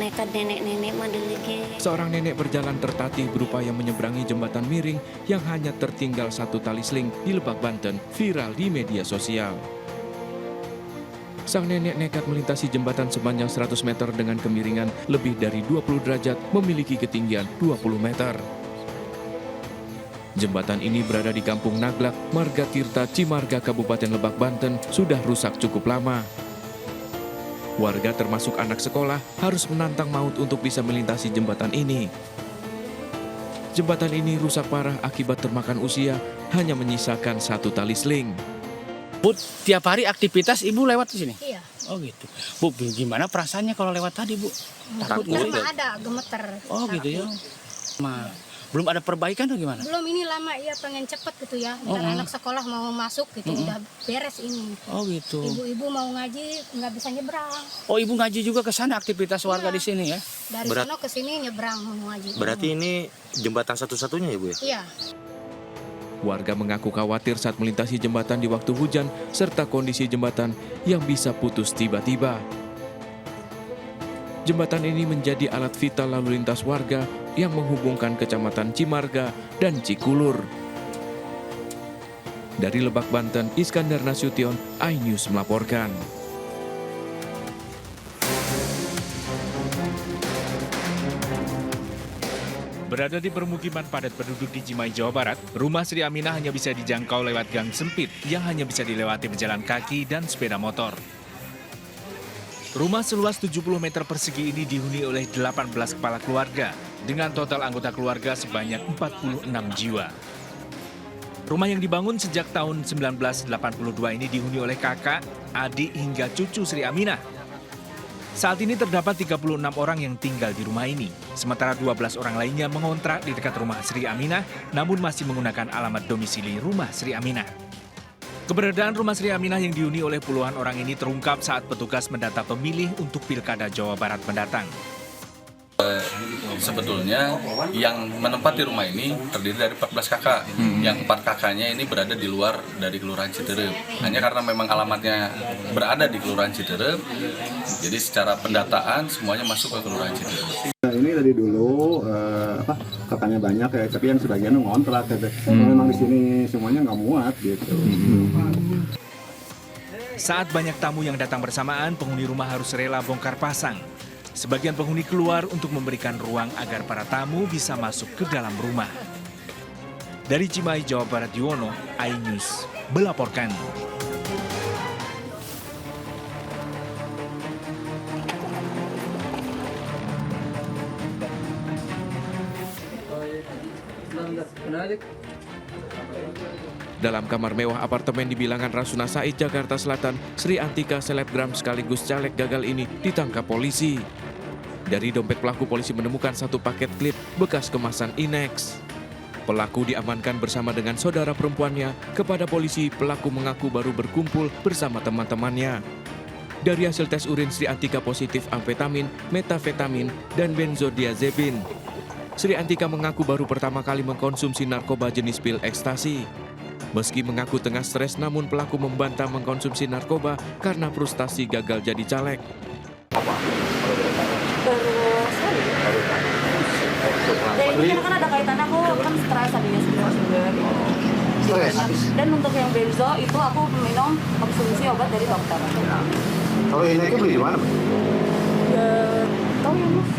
nekat nenek-nenek madelike. Seorang nenek berjalan tertatih berupaya menyeberangi jembatan miring yang hanya tertinggal satu tali seling di Lebak, Banten, viral di media sosial. Sang nenek nekat melintasi jembatan sepanjang 100 meter dengan kemiringan lebih dari 20 derajat memiliki ketinggian 20 meter. Jembatan ini berada di Kampung Naglak, Marga Tirta, Cimarga, Kabupaten Lebak, Banten, sudah rusak cukup lama. Warga termasuk anak sekolah harus menantang maut untuk bisa melintasi jembatan ini. Jembatan ini rusak parah akibat termakan usia, hanya menyisakan satu tali seling. Bu, tiap hari aktivitas Ibu lewat di sini? Iya. Oh gitu. Bu, gimana perasaannya kalau lewat tadi, Bu? Takut nggak sih? Ada gemeter. Oh gitu ya. Belum ada perbaikan atau gimana? Belum, ini lama ya, pengen cepet gitu ya. Ntar anak sekolah mau masuk gitu, udah beres ini. Oh gitu. Ibu-ibu mau ngaji nggak bisa nyebrang. Oh, Ibu ngaji juga ke sana, aktivitas warga di sini ya? Dari sana ke sini nyebrang mau ngaji. Berarti ini jembatan satu-satunya ya, Bu ya? Iya. Warga mengaku khawatir saat melintasi jembatan di waktu hujan serta kondisi jembatan yang bisa putus tiba-tiba. Jembatan ini menjadi alat vital lalu lintas warga yang menghubungkan Kecamatan Cimarga dan Cikulur. Dari Lebak, Banten, Iskandar Nasution, iNews melaporkan. Berada di permukiman padat penduduk di Cimahi, Jawa Barat, rumah Sri Aminah hanya bisa dijangkau lewat gang sempit yang hanya bisa dilewati pejalan kaki dan sepeda motor. Rumah seluas 70 meter persegi ini dihuni oleh 18 kepala keluarga, dengan total anggota keluarga sebanyak 46 jiwa. Rumah yang dibangun sejak tahun 1982 ini dihuni oleh kakak, adik hingga cucu Sri Aminah. Saat ini terdapat 36 orang yang tinggal di rumah ini, sementara 12 orang lainnya mengontrak di dekat rumah Sri Aminah, namun masih menggunakan alamat domisili rumah Sri Aminah. Keberadaan rumah Sri Aminah yang dihuni oleh puluhan orang ini terungkap saat petugas mendata pemilih untuk Pilkada Jawa Barat mendatang. Sebetulnya yang menempati rumah ini terdiri dari 14 kakak. Yang 4 kakaknya ini berada di luar dari Kelurahan Citerep. Hanya karena memang alamatnya berada di Kelurahan Citerep, jadi secara pendataan semuanya masuk ke Kelurahan Citerep. Ini dari dulu kakaknya banyak ya, tapi yang sebagian ngontrak gitu. Memang di sini semuanya nggak muat gitu. Saat banyak tamu yang datang bersamaan, penghuni rumah harus rela bongkar pasang. Sebagian penghuni keluar untuk memberikan ruang agar para tamu bisa masuk ke dalam rumah. Dari Cimahi, Jawa Barat, Yuwono, iNews melaporkan. Dalam kamar mewah apartemen di bilangan Rasuna Said, Jakarta Selatan, Sri Antika, selebgram sekaligus caleg gagal ini ditangkap polisi. Dari dompet pelaku, polisi menemukan satu paket klip bekas kemasan Inex. Pelaku diamankan bersama dengan saudara perempuannya. Kepada polisi, pelaku mengaku baru berkumpul bersama teman-temannya. Dari hasil tes urin, Sri Antika positif amfetamin, metafetamin, dan benzodiazepin. Sri Antika mengaku baru pertama kali mengkonsumsi narkoba jenis pil ekstasi. Meski mengaku tengah stres, namun pelaku membantah mengkonsumsi narkoba karena frustasi gagal jadi caleg. Jadi ini kan ada kaitannya, aku kan stres tadinya juga. Stres? Dan untuk yang benzo itu aku minum konsumsi obat dari dokter. Kalau ini beli di mana, Mbak? Tahu ya, Mas?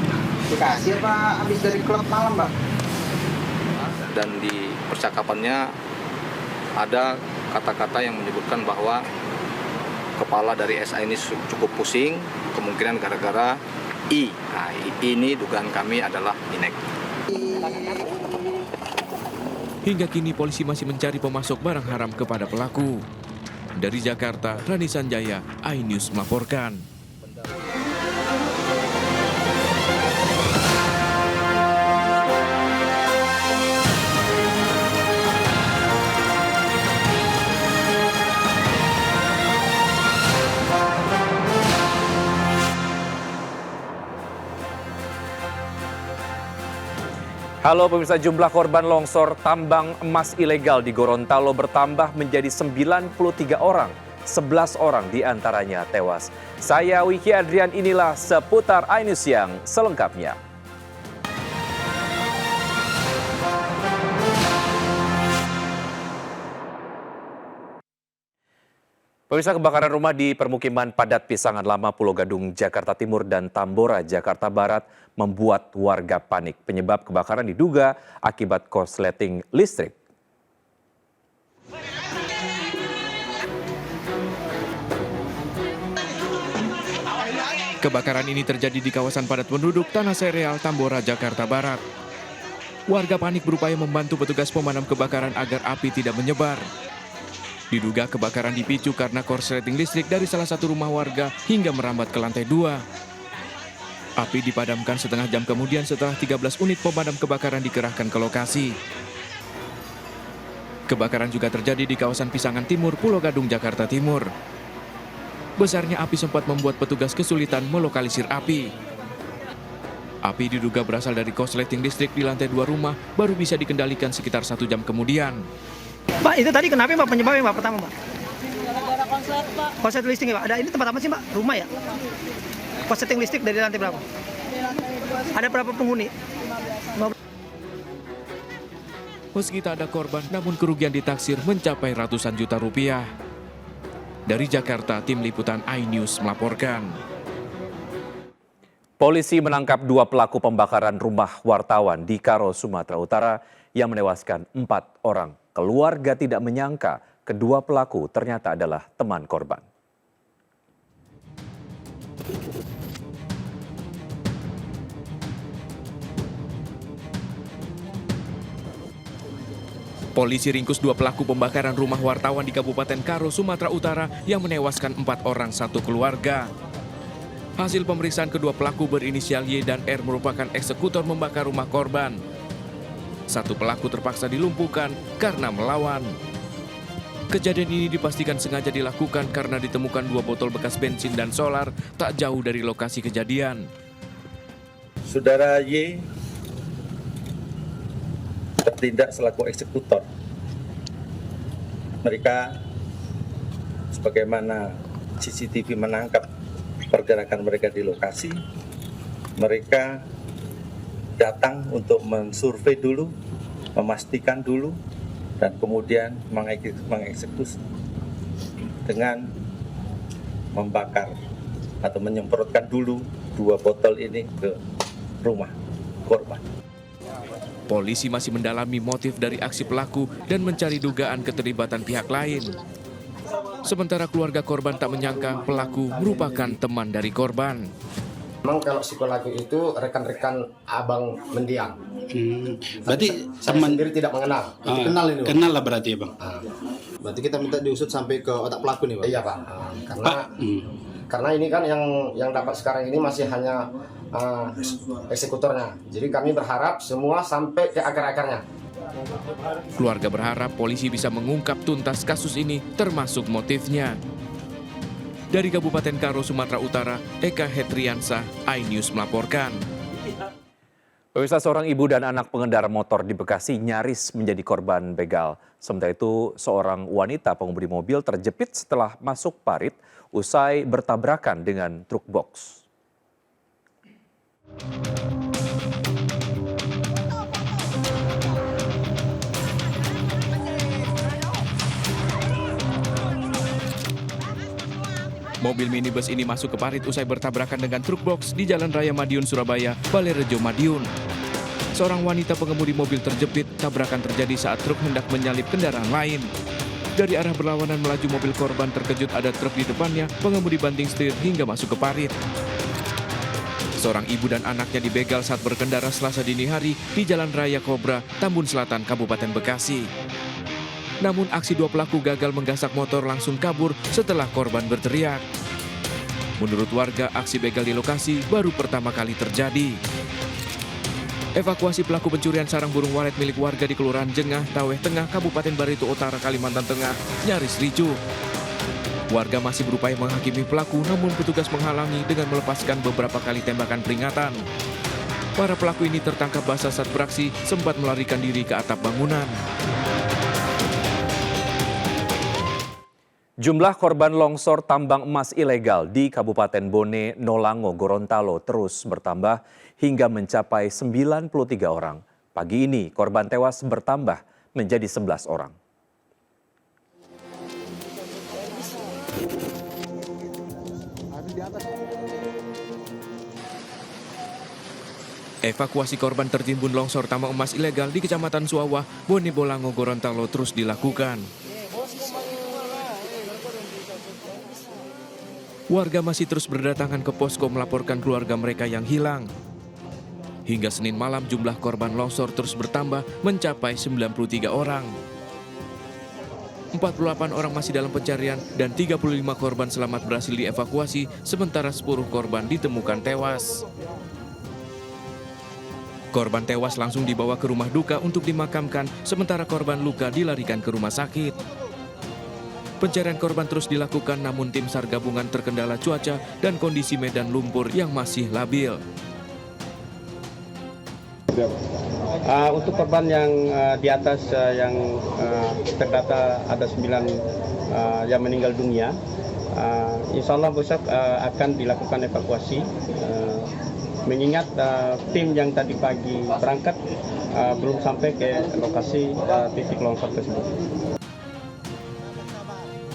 Dikasih apa habis dari klub malam, Mbak? Dan di percakapannya ada kata-kata yang menyebutkan bahwa kepala dari SA ini cukup pusing, kemungkinan gara-gara I. Nah, ini dugaan kami adalah Inek. Hingga kini polisi masih mencari pemasok barang haram kepada pelaku. Dari Jakarta, Rani Sanjaya, iNews melaporkan. Halo pemirsa, jumlah korban longsor tambang emas ilegal di Gorontalo bertambah menjadi 93 orang. 11 orang diantaranya tewas. Saya Wiki Adrian, inilah seputar iNews Siang selengkapnya. Pemirsa, kebakaran rumah di permukiman padat Pisangan Lama, Pulau Gadung, Jakarta Timur dan Tambora, Jakarta Barat membuat warga panik. Penyebab kebakaran diduga akibat korsleting listrik. Kebakaran ini terjadi di kawasan padat penduduk Tanah Sereal, Tambora, Jakarta Barat. Warga panik berupaya membantu petugas pemadam kebakaran agar api tidak menyebar. Diduga kebakaran dipicu karena korsleting listrik dari salah satu rumah warga hingga merambat ke lantai 2. Api dipadamkan setengah jam kemudian setelah 13 unit pemadam kebakaran dikerahkan ke lokasi. Kebakaran juga terjadi di kawasan Pisangan Timur, Pulau Gadung, Jakarta Timur. Besarnya api sempat membuat petugas kesulitan melokalisir api. Api diduga berasal dari korsleting listrik di lantai 2 rumah, baru bisa dikendalikan sekitar 1 jam kemudian. Pak, itu tadi kenapa Mbak penyebabnya Mbak pertama Mbak? Gara-gara konslet Pak. Konsleting listrik ya Pak? Ada ini tempat apa sih Mbak? Rumah ya? Konsleting listrik dari lantai berapa? Ada berapa penghuni? Meski tak ada korban, namun kerugian ditaksir mencapai ratusan juta rupiah. Dari Jakarta, tim liputan iNews melaporkan. Polisi menangkap 2 pelaku pembakaran rumah wartawan di Karo, Sumatera Utara yang menewaskan 4 orang. Keluarga tidak menyangka kedua pelaku ternyata adalah teman korban. Polisi ringkus 2 pelaku pembakaran rumah wartawan di Kabupaten Karo, Sumatera Utara yang menewaskan 4 orang satu keluarga. Hasil pemeriksaan kedua pelaku berinisial Y dan R merupakan eksekutor membakar rumah korban. Satu pelaku terpaksa dilumpuhkan karena melawan. Kejadian ini dipastikan sengaja dilakukan karena ditemukan 2 botol bekas bensin dan solar tak jauh dari lokasi kejadian. Saudara Y bertindak selaku eksekutor. Mereka sebagaimana CCTV menangkap pergerakan mereka di lokasi, mereka datang untuk mensurvei dulu, memastikan dulu, dan kemudian mengeksekusi dengan membakar atau menyemprotkan dulu 2 botol ini ke rumah korban. Polisi masih mendalami motif dari aksi pelaku dan mencari dugaan keterlibatan pihak lain. Sementara keluarga korban tak menyangka pelaku merupakan teman dari korban. Memang kalau si pelaku itu rekan-rekan abang mendiang. Berarti teman sendiri tidak mengenal. Kenal ini Bang. Kenal lah berarti ya Bang. Berarti kita minta diusut sampai ke otak pelaku nih Bang. Iya Pak. Karena ini kan yang dapat sekarang ini masih hanya eksekutornya. Jadi kami berharap semua sampai ke akar-akarnya. Keluarga berharap polisi bisa mengungkap tuntas kasus ini termasuk motifnya. Dari Kabupaten Karo, Sumatera Utara, Eka Hetriansah, iNews melaporkan. Pemirsa, seorang ibu dan anak pengendara motor di Bekasi nyaris menjadi korban begal. Sementara itu, seorang wanita pengemudi mobil terjepit setelah masuk parit usai bertabrakan dengan truk box. Mobil minibus ini masuk ke parit usai bertabrakan dengan truk box di Jalan Raya Madiun, Surabaya, Balerejo, Madiun. Seorang wanita pengemudi mobil terjepit. Tabrakan terjadi saat truk hendak menyalip kendaraan lain. Dari arah berlawanan melaju mobil korban, terkejut ada truk di depannya, pengemudi banting setir hingga masuk ke parit. Seorang ibu dan anaknya dibegal saat berkendara Selasa dini hari di Jalan Raya Kobra, Tambun Selatan, Kabupaten Bekasi. Namun aksi 2 pelaku gagal menggasak motor langsung kabur setelah korban berteriak. Menurut warga, aksi begal di lokasi baru pertama kali terjadi. Evakuasi pelaku pencurian sarang burung walet milik warga di Kelurahan Jengah, Taweh Tengah, Kabupaten Barito Utara, Kalimantan Tengah nyaris ricuh. Warga masih berupaya menghakimi pelaku, namun petugas menghalangi dengan melepaskan beberapa kali tembakan peringatan. Para pelaku ini tertangkap basah saat beraksi, sempat melarikan diri ke atap bangunan. Jumlah korban longsor tambang emas ilegal di Kabupaten Bone, Nolango, Gorontalo terus bertambah hingga mencapai 93 orang. Pagi ini korban tewas bertambah menjadi 11 orang. Evakuasi korban tertimbun longsor tambang emas ilegal di Kecamatan Suawah, Bone Bolango, Gorontalo terus dilakukan. Warga masih terus berdatangan ke posko melaporkan keluarga mereka yang hilang. Hingga Senin malam jumlah korban longsor terus bertambah mencapai 93 orang. 48 orang masih dalam pencarian dan 35 korban selamat berhasil dievakuasi, sementara 10 korban ditemukan tewas. Korban tewas langsung dibawa ke rumah duka untuk dimakamkan, sementara korban luka dilarikan ke rumah sakit. Pencarian korban terus dilakukan, namun tim SAR gabungan terkendala cuaca dan kondisi medan lumpur yang masih labil. Untuk korban yang di atas yang terdata ada 9 yang meninggal dunia, insya Allah besok akan dilakukan evakuasi. Mengingat tim yang tadi pagi berangkat belum sampai ke lokasi titik longsor tersebut.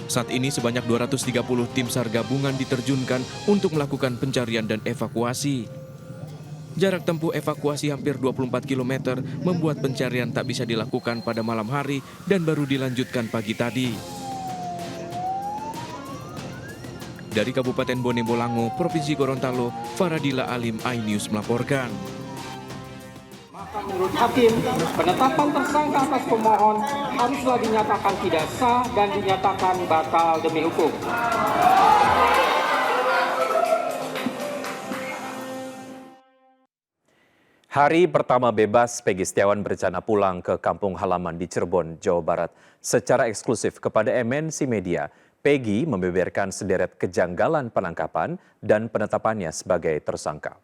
Saat ini sebanyak 230 tim SAR gabungan diterjunkan untuk melakukan pencarian dan evakuasi. Jarak tempuh evakuasi hampir 24 km membuat pencarian tak bisa dilakukan pada malam hari dan baru dilanjutkan pagi tadi. Dari Kabupaten Bone Bolango, Provinsi Gorontalo, Faradila Alim, iNews melaporkan. Menurut hakim, penetapan tersangka atas pemohon haruslah dinyatakan tidak sah dan dinyatakan batal demi hukum. Hari pertama bebas, Peggy Setiawan berencana pulang ke kampung halaman di Cirebon, Jawa Barat. Secara eksklusif kepada MNC Media, Peggy membeberkan sederet kejanggalan penangkapan dan penetapannya sebagai tersangka.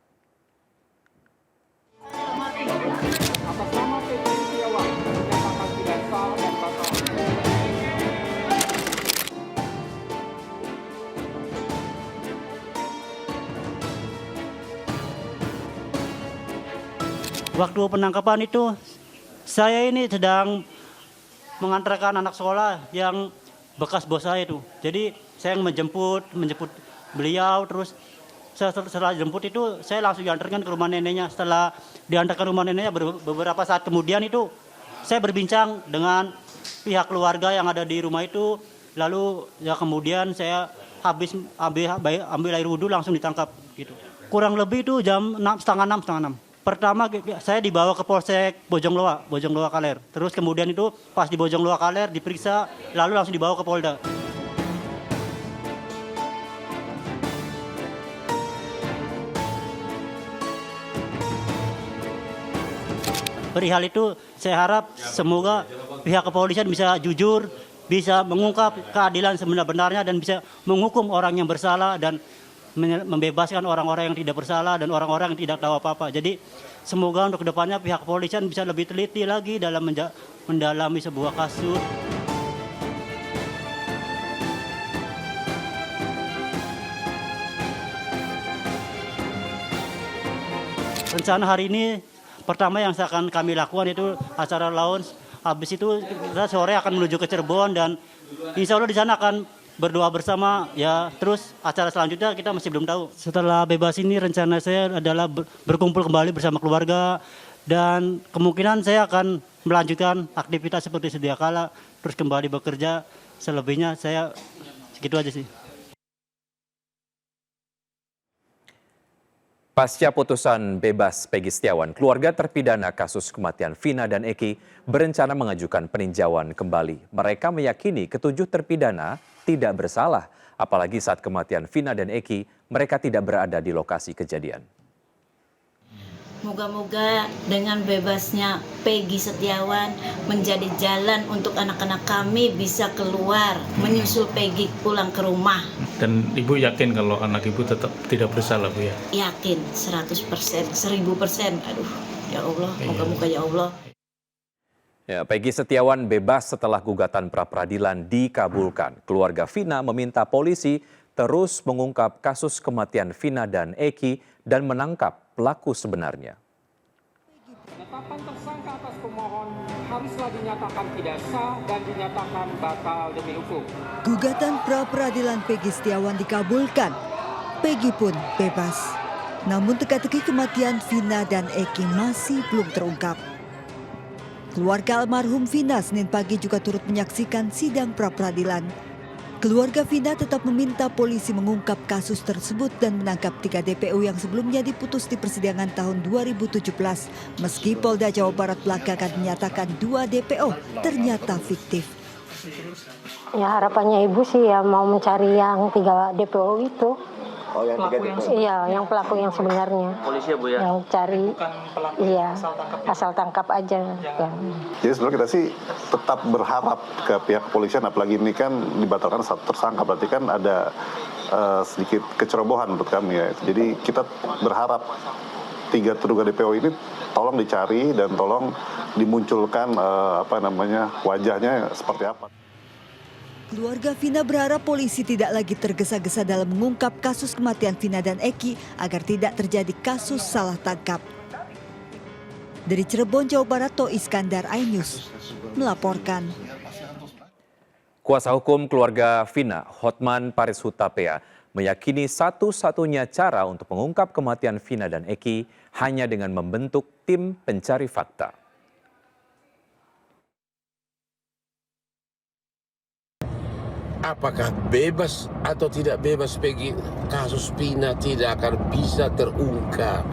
Waktu penangkapan itu, saya ini sedang mengantarkan anak sekolah yang bekas bos saya itu. Jadi saya menjemput beliau, terus setelah jemput itu saya langsung diantarkan ke rumah neneknya. Setelah diantarkan ke rumah neneknya beberapa saat kemudian itu saya berbincang dengan pihak keluarga yang ada di rumah itu. Lalu ya kemudian saya habis ambil air wudhu langsung ditangkap gitu. Kurang lebih itu jam 5:30. Pertama saya dibawa ke Polsek Bojongloa Kaler. Terus kemudian itu pas di Bojongloa Kaler diperiksa, lalu langsung dibawa ke Polda. Perihal itu saya harap semoga pihak kepolisian bisa jujur, bisa mengungkap keadilan sebenar-benarnya dan bisa menghukum orang yang bersalah dan membebaskan orang-orang yang tidak bersalah dan orang-orang yang tidak tahu apa-apa. Jadi semoga untuk kedepannya pihak kepolisian bisa lebih teliti lagi dalam mendalami sebuah kasus. Rencana hari ini pertama yang akan kami lakukan itu acara lounge. Habis itu kita sore akan menuju ke Cirebon dan insya Allah di sana akan berdoa bersama ya. Terus acara selanjutnya kita masih belum tahu. Setelah bebas ini rencana saya adalah berkumpul kembali bersama keluarga dan kemungkinan saya akan melanjutkan aktivitas seperti sedia kala, terus kembali bekerja. Selebihnya saya segitu aja sih. Pasca putusan bebas Peggy Setiawan, keluarga terpidana kasus kematian Vina dan Eki berencana mengajukan peninjauan kembali. Mereka meyakini ketujuh terpidana tidak bersalah, apalagi saat kematian Vina dan Eki, mereka tidak berada di lokasi kejadian. Moga-moga dengan bebasnya Peggy Setiawan menjadi jalan untuk anak-anak kami bisa keluar, menyusul Peggy pulang ke rumah. Dan Ibu yakin kalau anak Ibu tetap tidak bersalah, Bu ya? Yakin, 100%, 1000%. Aduh, ya Allah, moga-moga ya Allah. Ya, Peggy Setiawan bebas setelah gugatan pra-peradilan dikabulkan. Keluarga Vina meminta polisi terus mengungkap kasus kematian Vina dan Eki dan menangkap pelaku sebenarnya. Penetapan tersangka atas pemohon haruslah dinyatakan tidak sah dan dinyatakan batal demi hukum. Gugatan pra-peradilan Peggy Setiawan dikabulkan. Peggy pun bebas. Namun teka-teki kematian Vina dan Eki masih belum terungkap. Keluarga almarhum Vina Senin pagi juga turut menyaksikan sidang pra-peradilan. Keluarga Vina tetap meminta polisi mengungkap kasus tersebut dan menangkap 3 DPO yang sebelumnya diputus di persidangan tahun 2017. Meski Polda Jawa Barat belakangan menyatakan 2 DPO ternyata fiktif. Ya harapannya ibu sih ya mau mencari yang 3 DPO itu. Oh, yang 3 DPO? Iya, yang pelaku yang sebenarnya. Polisi ya Bu ya? Yang cari, iya, asal tangkap aja. Ya. Jadi sebenarnya kita sih tetap berharap ke pihak kepolisian, apalagi ini kan dibatalkan satu tersangka, berarti kan ada sedikit kecerobohan menurut kami ya. Jadi kita berharap 3 terduga DPO ini tolong dicari dan tolong dimunculkan wajahnya seperti apa. Keluarga Vina berharap polisi tidak lagi tergesa-gesa dalam mengungkap kasus kematian Vina dan Eki agar tidak terjadi kasus salah tangkap. Dari Cirebon, Jawa Barat, To Iskandar, iNews melaporkan. Kuasa hukum keluarga Vina, Hotman Paris Hutapea, meyakini satu-satunya cara untuk mengungkap kematian Vina dan Eki hanya dengan membentuk tim pencari fakta. Apakah bebas atau tidak bebas Peggy, kasus Vina tidak akan bisa terungkap.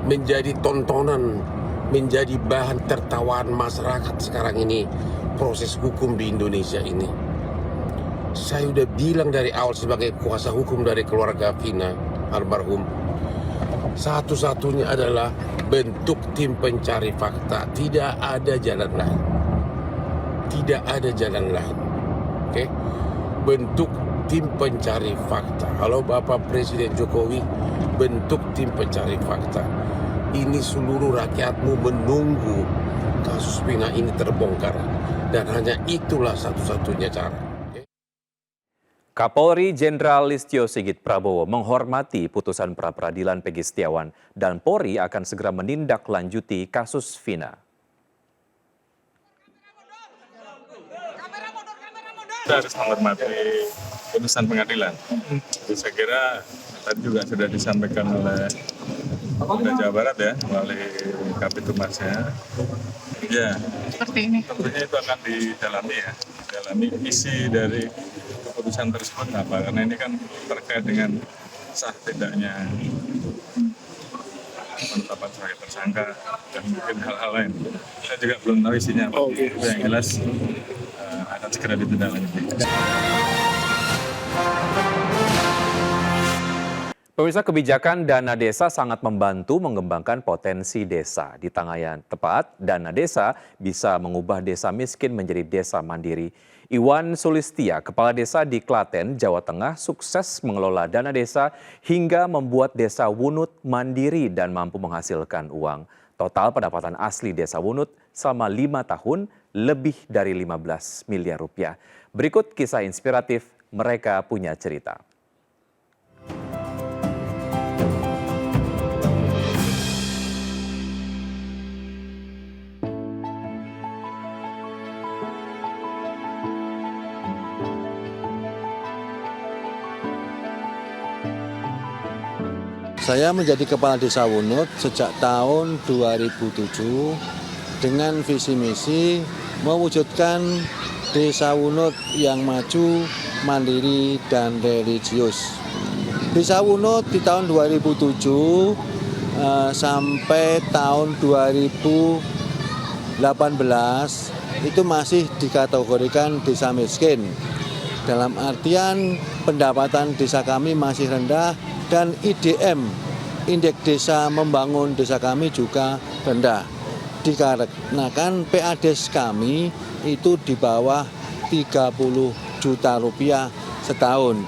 Menjadi tontonan, menjadi bahan tertawaan masyarakat sekarang ini, proses hukum di Indonesia ini. Saya udah bilang dari awal sebagai kuasa hukum dari keluarga Vina almarhum, satu-satunya adalah bentuk tim pencari fakta. Tidak ada jalan lain. Tidak ada jalan lain. Oke, bentuk tim pencari fakta. Kalau Bapak Presiden Jokowi bentuk tim pencari fakta, ini seluruh rakyatmu menunggu kasus Vina ini terbongkar, dan hanya itulah satu-satunya cara. Kapolri Jenderal Listio Sigit Prabowo menghormati putusan pra-peradilan Peggy Setiawan dan Polri akan segera menindaklanjuti kasus Vina. Kita harus menghormati putusan pengadilan. Saya kira tadi juga sudah disampaikan oleh Polda Jawa Barat ya, melalui Kapitumasnya. Ya, seperti ini. Tentunya itu akan didalami ya, dalami isi dari keputusan tersebut apa, karena ini kan terkait dengan sah tidaknya penetapan sebagai tersangka dan mungkin hal-hal lain. Saya juga belum tahu isinya apa. Yang jelas akan segera ditindaklanjuti. Pemirsa, kebijakan dana desa sangat membantu mengembangkan potensi desa. Di tangan yang tepat, dana desa bisa mengubah desa miskin menjadi desa mandiri. Iwan Sulistia, Kepala Desa di Klaten, Jawa Tengah, sukses mengelola dana desa hingga membuat desa Wunut mandiri dan mampu menghasilkan uang. Total pendapatan asli desa Wunut selama 5 tahun lebih dari 15 miliar rupiah. Berikut kisah inspiratif, mereka punya cerita. Saya menjadi Kepala Desa Wunut sejak tahun 2007 dengan visi misi mewujudkan Desa Wunut yang maju, mandiri, dan religius. Desa Wunut di tahun 2007 sampai tahun 2018 itu masih dikategorikan desa miskin. Dalam artian pendapatan desa kami masih rendah dan IDM, indeks desa membangun desa kami juga rendah. Dikarenakan PADES kami itu di bawah 30 juta rupiah setahun.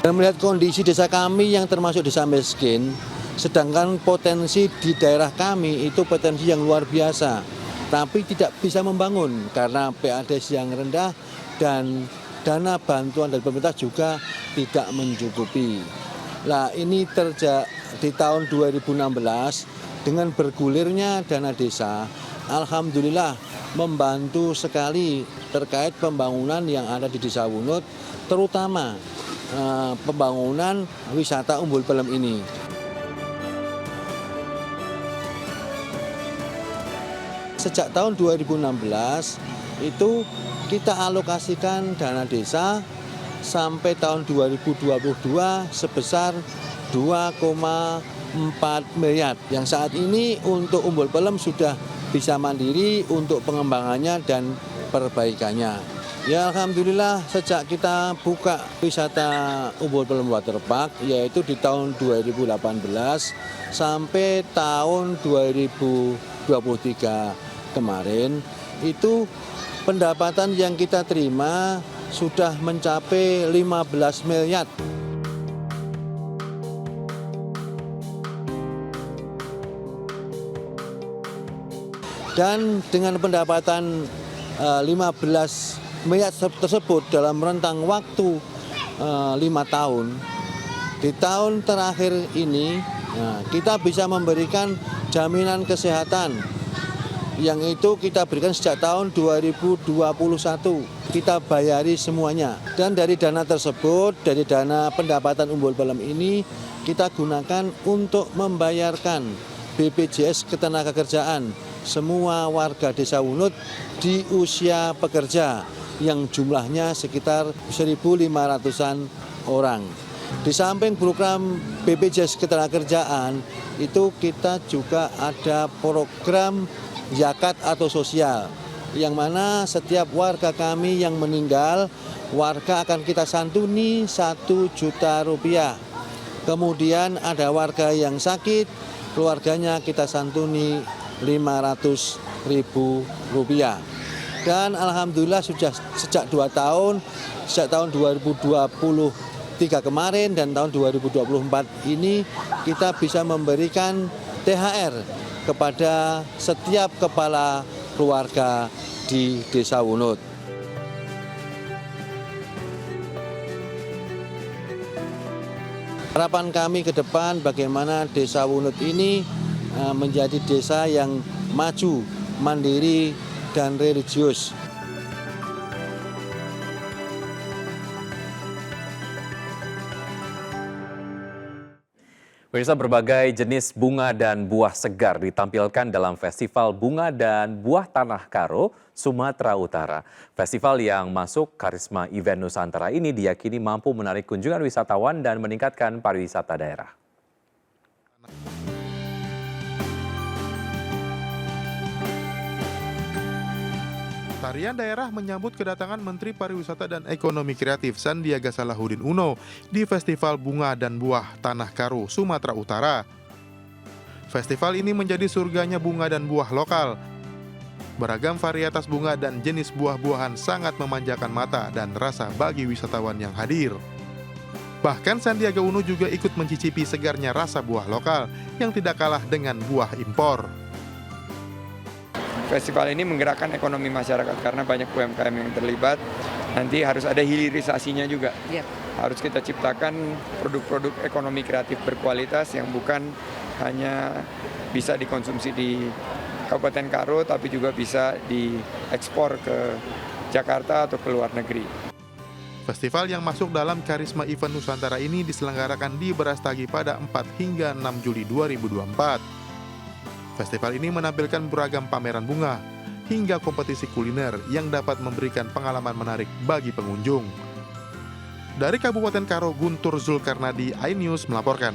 Dan melihat kondisi desa kami yang termasuk desa miskin, sedangkan potensi di daerah kami itu potensi yang luar biasa, tapi tidak bisa membangun karena PADS yang rendah dan dana bantuan dari pemerintah juga tidak mencukupi. Nah, ini terjadi di tahun 2016 dengan bergulirnya dana desa, alhamdulillah membantu sekali terkait pembangunan yang ada di Desa Wunut, terutama pembangunan wisata Umbul Pelem ini. Sejak tahun 2016 itu kita alokasikan dana desa sampai tahun 2022 sebesar 2,4 miliar. Yang saat ini untuk Umbul Pelem sudah bisa mandiri untuk pengembangannya dan perbaikannya. Ya alhamdulillah sejak kita buka wisata Umbul Pelem Waterpark yaitu di tahun 2018 sampai tahun 2023 kemarin itu pendapatan yang kita terima sudah mencapai 15 miliar. Dan dengan pendapatan 15 miliar tersebut dalam rentang waktu 5 tahun, di tahun terakhir ini kita bisa memberikan jaminan kesehatan yang itu kita berikan sejak tahun 2021. Kita bayari semuanya. Dan dari dana tersebut, dari dana pendapatan Umbul Pelem ini, kita gunakan untuk membayarkan BPJS Ketenagakerjaan semua warga Desa Wunut di usia pekerja yang jumlahnya sekitar 1.500-an orang. Di samping program BPJS Ketenagakerjaan, itu kita juga ada program zakat atau sosial, yang mana setiap warga kami yang meninggal, warga akan kita santuni 1 juta rupiah. Kemudian ada warga yang sakit, keluarganya kita santuni 500.000 rupiah. Dan alhamdulillah sudah sejak 2 tahun, sejak tahun 2023 kemarin dan tahun 2024 ini kita bisa memberikan THR kepada setiap kepala keluarga di Desa Wunut. Harapan kami ke depan bagaimana Desa Wunut ini menjadi desa yang maju, mandiri, dan religius. Pemirsa, berbagai jenis bunga dan buah segar ditampilkan dalam Festival Bunga dan Buah Tanah Karo, Sumatera Utara. Festival yang masuk Karisma Event Nusantara ini diyakini mampu menarik kunjungan wisatawan dan meningkatkan pariwisata daerah. Tarian daerah menyambut kedatangan Menteri Pariwisata dan Ekonomi Kreatif Sandiaga Salahuddin Uno di Festival Bunga dan Buah Tanah Karo, Sumatera Utara. Festival ini menjadi surganya bunga dan buah lokal. Beragam varietas bunga dan jenis buah-buahan sangat memanjakan mata dan rasa bagi wisatawan yang hadir. Bahkan Sandiaga Uno juga ikut mencicipi segarnya rasa buah lokal yang tidak kalah dengan buah impor. Festival ini menggerakkan ekonomi masyarakat karena banyak UMKM yang terlibat. Nanti harus ada hilirisasinya juga. Harus kita ciptakan produk-produk ekonomi kreatif berkualitas yang bukan hanya bisa dikonsumsi di Kabupaten Karo, tapi juga bisa diekspor ke Jakarta atau ke luar negeri. Festival yang masuk dalam Karisma Event Nusantara ini diselenggarakan di Brastagi pada 4 hingga 6 Juli 2024. Festival ini menampilkan beragam pameran bunga hingga kompetisi kuliner yang dapat memberikan pengalaman menarik bagi pengunjung. Dari Kabupaten Karo, Guntur Zulkarnadi, iNews melaporkan.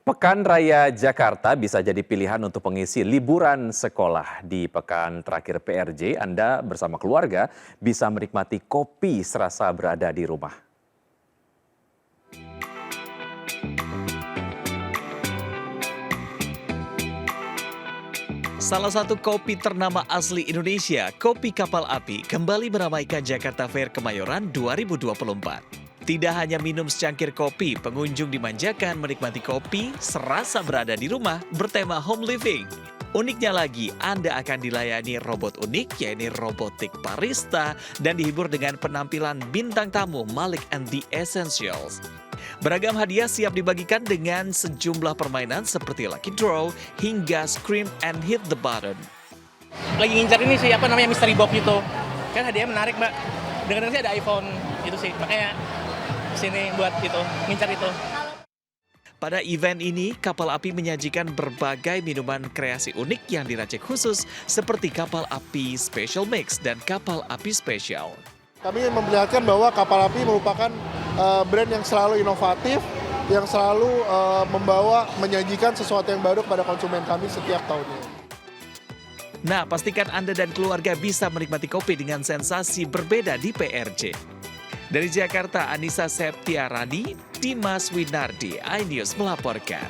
Pekan Raya Jakarta bisa jadi pilihan untuk pengisi liburan sekolah. Di pekan terakhir PRJ, Anda bersama keluarga bisa menikmati kopi serasa berada di rumah. Salah satu kopi ternama asli Indonesia, Kopi Kapal Api, kembali meramaikan Jakarta Fair Kemayoran 2024. Tidak hanya minum secangkir kopi, pengunjung dimanjakan menikmati kopi serasa berada di rumah bertema home living. Uniknya lagi, Anda akan dilayani robot unik, yaitu robotik barista, dan dihibur dengan penampilan bintang tamu Malik and the Essentials. Beragam hadiah siap dibagikan dengan sejumlah permainan seperti Lucky Draw hingga Scream and Hit the Button. Lagi ngincar ini sih, mystery box gitu. Kan hadiahnya menarik, Mbak. Dengar-dengar sih ada iPhone itu sih, makanya sini buat itu, ngincar itu. Pada event ini, Kapal Api menyajikan berbagai minuman kreasi unik yang diracik khusus seperti Kapal Api Special Mix dan Kapal Api Special. Kami ingin memperlihatkan bahwa Kapal Api merupakan brand yang selalu inovatif, yang selalu menyajikan sesuatu yang baru kepada konsumen kami setiap tahunnya. Nah, pastikan Anda dan keluarga bisa menikmati kopi dengan sensasi berbeda di PRJ. Dari Jakarta, Anissa Septiarani, Dimas Winardi, iNews melaporkan.